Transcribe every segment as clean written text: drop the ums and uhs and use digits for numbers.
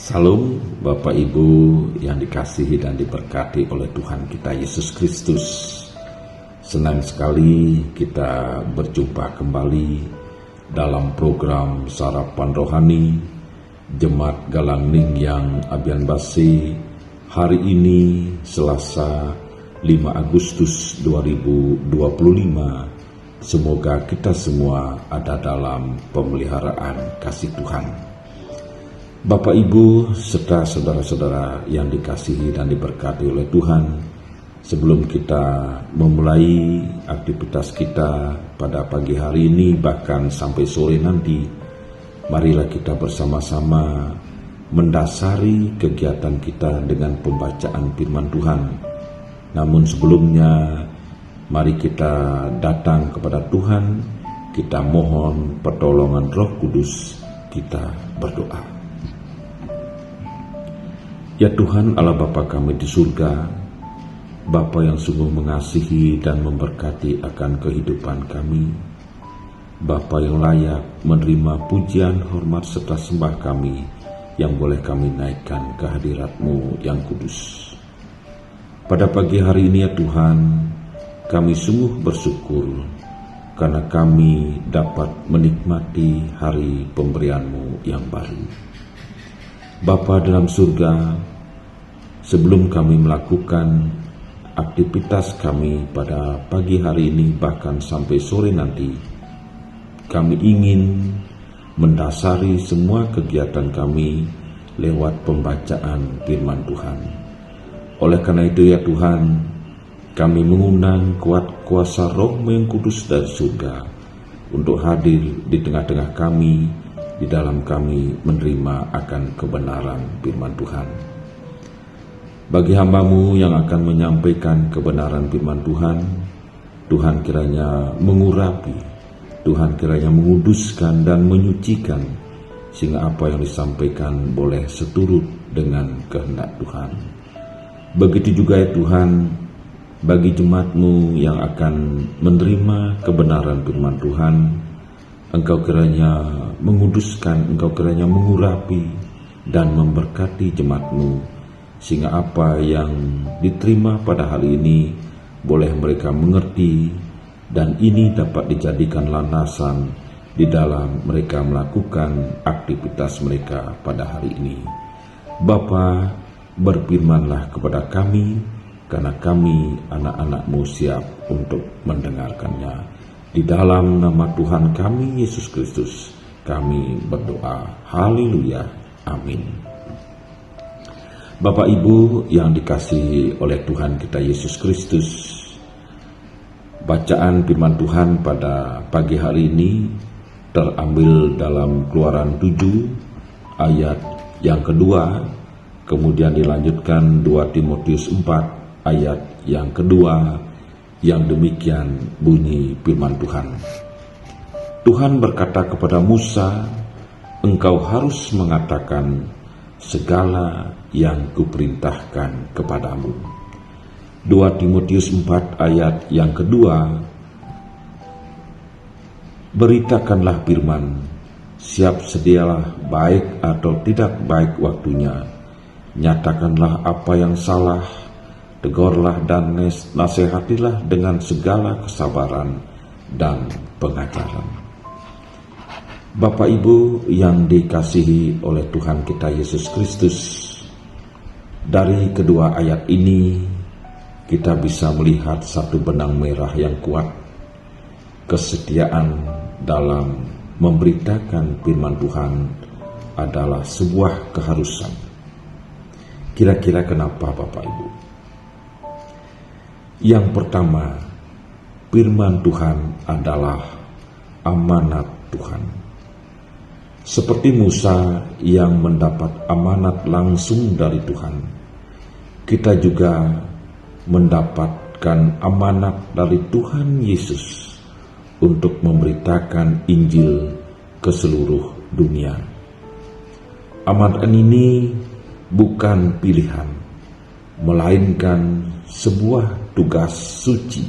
Salam Bapak Ibu yang dikasihi dan diberkati oleh Tuhan kita Yesus Kristus. Senang sekali kita berjumpa kembali dalam program Sarapan Rohani Jemaat Galangning yang Abian Base hari ini Selasa 5 Agustus 2025. Semoga kita semua ada dalam pemeliharaan kasih Tuhan. Bapak Ibu serta saudara-saudara yang dikasihi dan diberkati oleh Tuhan, sebelum kita memulai aktivitas kita pada pagi hari ini bahkan sampai sore nanti, marilah kita bersama-sama mendasari kegiatan kita dengan pembacaan firman Tuhan. Namun sebelumnya, mari kita datang kepada Tuhan, kita mohon pertolongan Roh Kudus, kita berdoa. Ya Tuhan Allah Bapa kami di surga, Bapa yang sungguh mengasihi dan memberkati akan kehidupan kami, Bapa yang layak menerima pujian, hormat serta sembah kami yang boleh kami naikkan ke hadirat-Mu yang kudus. Pada pagi hari ini ya Tuhan, kami sungguh bersyukur karena kami dapat menikmati hari pemberian-Mu yang baru. Bapa dalam surga, sebelum kami melakukan aktivitas kami pada pagi hari ini bahkan sampai sore nanti, kami ingin mendasari semua kegiatan kami lewat pembacaan firman Tuhan. Oleh karena itu ya Tuhan, kami mengundang kuat kuasa Roh-Mu yang kudus dari surga untuk hadir di tengah-tengah kami, di dalam kami menerima akan kebenaran firman Tuhan. Bagi hamba-Mu yang akan menyampaikan kebenaran firman Tuhan, Tuhan kiranya mengurapi, Tuhan kiranya menguduskan dan menyucikan, sehingga apa yang disampaikan boleh seturut dengan kehendak Tuhan. Begitu juga ya Tuhan, bagi jemaat-Mu yang akan menerima kebenaran firman Tuhan, Engkau kiranya menguduskan, Engkau kiranya mengurapi dan memberkati jemaat-Mu, sehingga apa yang diterima pada hari ini boleh mereka mengerti dan ini dapat dijadikan landasan di dalam mereka melakukan aktivitas mereka pada hari ini. Bapa, berfirmanlah kepada kami, karena kami anak-anak-Mu siap untuk mendengarkannya. Di dalam nama Tuhan kami Yesus Kristus kami berdoa. Haleluya. Amin. Bapak Ibu yang dikasihi oleh Tuhan kita Yesus Kristus, bacaan firman Tuhan pada pagi hari ini terambil dalam Keluaran 7 ayat yang kedua, kemudian dilanjutkan 2 Timotius 4 ayat yang kedua. Yang demikian bunyi firman Tuhan. Tuhan berkata kepada Musa, engkau harus mengatakan segala yang kuperintahkan kepadamu. 2 Timotius 4 ayat yang kedua, beritakanlah firman, siap sedialah baik atau tidak baik waktunya, nyatakanlah apa yang salah, tegurlah dan nasihatilah dengan segala kesabaran dan pengajaran. Bapak Ibu yang dikasihi oleh Tuhan kita Yesus Kristus, dari kedua ayat ini kita bisa melihat satu benang merah yang kuat, kesetiaan dalam memberitakan firman Tuhan adalah sebuah keharusan. Kira-kira kenapa Bapak Ibu? Yang pertama, firman Tuhan adalah amanat Tuhan. Seperti Musa yang mendapat amanat langsung dari Tuhan, kita juga mendapatkan amanat dari Tuhan Yesus untuk memberitakan Injil ke seluruh dunia. Amanat ini bukan pilihan, melainkan sebuah tugas suci.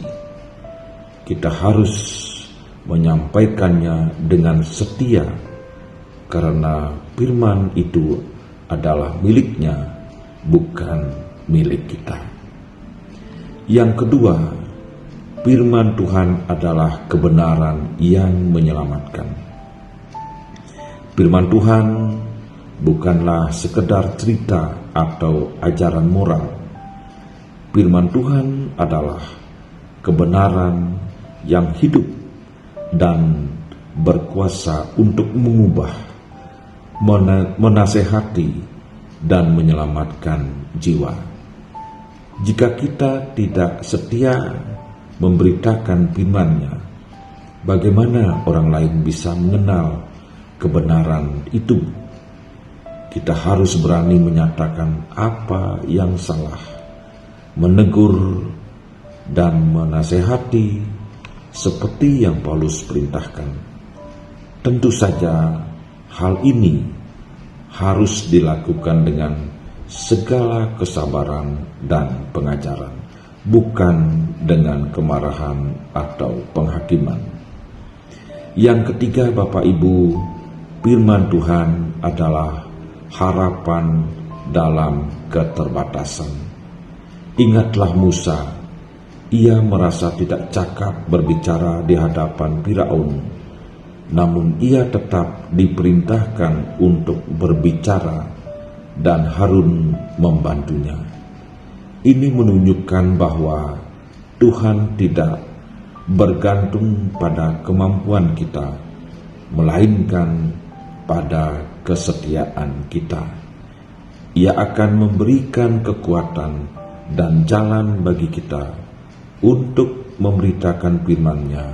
Kita harus menyampaikannya dengan setia, karena firman itu adalah miliknya, bukan milik kita. Yang kedua, firman Tuhan adalah kebenaran yang menyelamatkan. Firman Tuhan bukanlah sekedar cerita atau ajaran moral. Firman Tuhan adalah kebenaran yang hidup dan berkuasa untuk mengubah, menasehati, dan menyelamatkan jiwa. Jika kita tidak setia memberitakan firman-Nya, bagaimana orang lain bisa mengenal kebenaran itu? Kita harus berani menyatakan apa yang salah, menegur dan menasehati seperti yang Paulus perintahkan. Tentu saja hal ini harus dilakukan dengan segala kesabaran dan pengajaran, bukan dengan kemarahan atau penghakiman. Yang ketiga, Bapak Ibu, firman Tuhan adalah harapan dalam keterbatasan. Ingatlah Musa, ia merasa tidak cakap berbicara di hadapan Firaun, namun ia tetap diperintahkan untuk berbicara dan Harun membantunya. Ini menunjukkan bahwa Tuhan tidak bergantung pada kemampuan kita, melainkan pada kesetiaan kita. Ia akan memberikan kekuatan dan jalan bagi kita untuk memberitakan firman-Nya,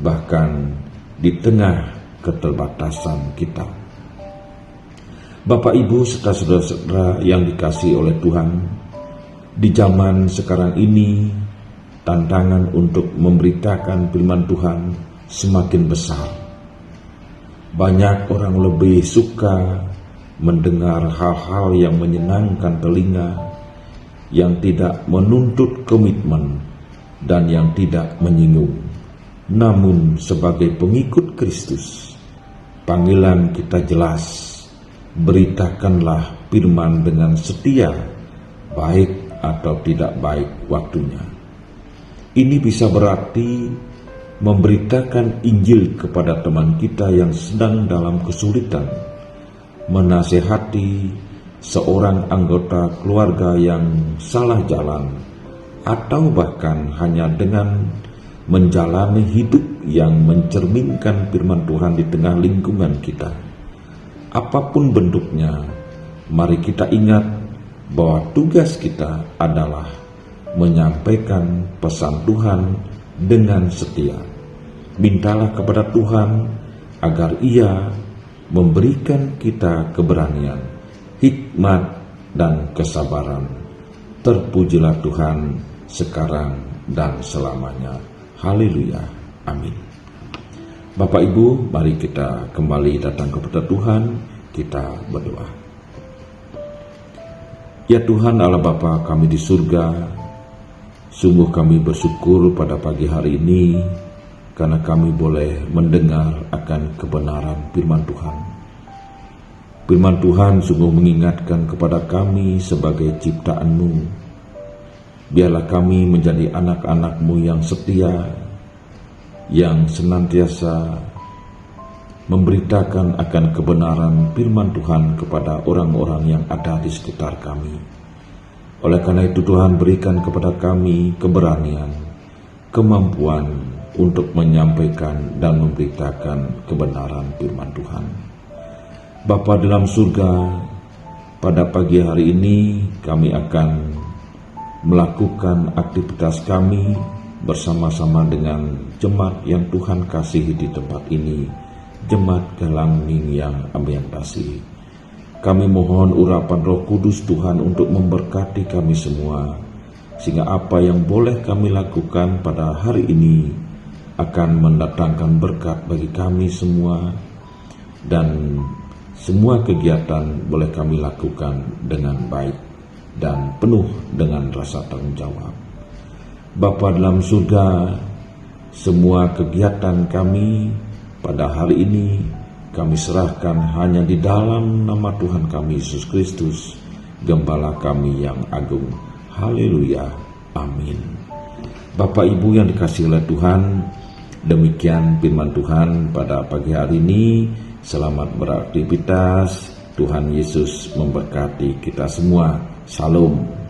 bahkan di tengah keterbatasan kita. Bapak, Ibu, serta saudara-saudara yang dikasihi oleh Tuhan, di zaman sekarang ini tantangan untuk memberitakan firman Tuhan semakin besar. Banyak orang lebih suka mendengar hal-hal yang menyenangkan telinga, yang tidak menuntut komitmen dan yang tidak menyinggung. Namun sebagai pengikut Kristus, panggilan kita jelas: beritakanlah firman dengan setia, baik atau tidak baik waktunya. Ini bisa berarti memberitakan Injil kepada teman kita yang sedang dalam kesulitan, menasehati seorang anggota keluarga yang salah jalan, atau bahkan hanya dengan menjalani hidup yang mencerminkan firman Tuhan di tengah lingkungan kita. Apapun bentuknya, mari kita ingat bahwa tugas kita adalah menyampaikan pesan Tuhan dengan setia. Mintalah kepada Tuhan agar Ia memberikan kita keberanian, hikmat, dan kesabaran. Terpujilah Tuhan sekarang dan selamanya. Haleluya. Amin. Bapak Ibu, mari kita kembali datang kepada Tuhan, kita berdoa. Ya Tuhan Allah Bapa kami di surga, sungguh kami bersyukur pada pagi hari ini karena kami boleh mendengar akan kebenaran firman Tuhan. Firman Tuhan sungguh mengingatkan kepada kami sebagai ciptaan-Mu. Biarlah kami menjadi anak-anak-Mu yang setia, yang senantiasa memberitakan akan kebenaran firman Tuhan kepada orang-orang yang ada di sekitar kami. Oleh karena itu Tuhan, berikan kepada kami keberanian, kemampuan untuk menyampaikan dan memberitakan kebenaran firman Tuhan. Bapa dalam surga, pada pagi hari ini kami akan melakukan aktivitas kami bersama-sama dengan jemaat yang Tuhan kasihi di tempat ini, Jemaat Galang Ningtyang Ampientasi. Kami mohon urapan Roh Kudus Tuhan untuk memberkati kami semua, sehingga apa yang boleh kami lakukan pada hari ini akan mendatangkan berkat bagi kami semua, dan semua kegiatan boleh kami lakukan dengan baik dan penuh dengan rasa tanggung jawab. Bapa dalam surga, semua kegiatan kami pada hari ini kami serahkan hanya di dalam nama Tuhan kami Yesus Kristus, Gembala kami yang agung. Haleluya. Amin. Bapak Ibu yang dikasihi oleh Tuhan, demikian firman Tuhan pada pagi hari ini. Selamat beraktivitas. Tuhan Yesus memberkati kita semua. Shalom.